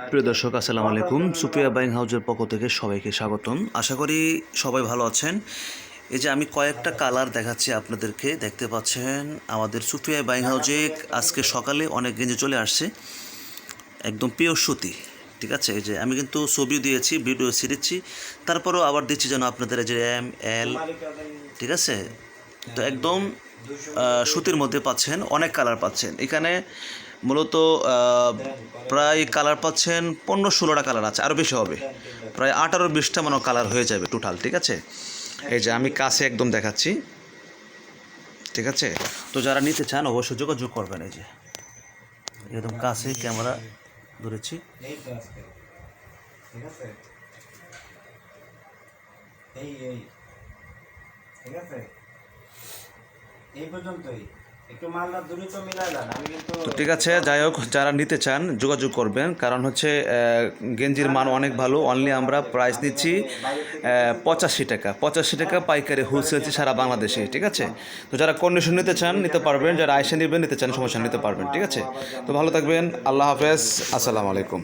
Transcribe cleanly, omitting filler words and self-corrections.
প্রিয় দর্শক আসসালামু আলাইকুম। সুফিয়া বাইং হাউজের পক্ষ থেকে সবাইকে স্বাগতম। আশা করি সবাই ভালো আছেন। এই যে আমি কয়েকটা কালার দেখাচ্ছি আপনাদেরকে, দেখতে পাচ্ছেন আমাদের সুফিয়া বাইং হাউজে আজকে সকালে অনেক গেঞ্জি চলে আসছে, একদম পিওর সুতি। ঠিক আছে, এই যে আমি কিন্তু ছবিও দিয়েছি, ভিডিও ছেড়েছি, তারপরেও আবার দিচ্ছি যেন আপনাদের এই যে এম এল, ঠিক আছে। তো একদম সুতির মধ্যে পাচ্ছেন, অনেক কালার পাচ্ছেন এখানে। মূলত প্রায় কালার পাচ্ছেন 15-16টা কালার আছে, আরও বেশি হবে, প্রায় 18-20টা মনে কালার হয়ে যাবে টোটাল। ঠিক আছে, এই যে আমি কাছে একদম দেখাচ্ছি। ঠিক আছে, তো যারা নিতে চান অবশ্যই যোগাযোগ করবেন। এই যে একদম কাছে ক্যামেরা ধরেছি। তো ঠিক আছে, যাই হোক, যারা নিতে চান যোগাযোগ করবেন, কারণ হচ্ছে গেঞ্জির মান অনেক ভালো। অনলি আমরা প্রাইস নিচ্ছি 85 টাকা পাইকারি, হোলসেল সারা বাংলাদেশে। ঠিক আছে, তো যারা কন্ডিশন নিতে চান নিতে পারবেন, যারা আইসা নেবেন নিতে চান সমস্যা নিতে পারবেন। ঠিক আছে, তো ভালো থাকবেন, আল্লাহ হাফেজ, আসসালামু আলাইকুম।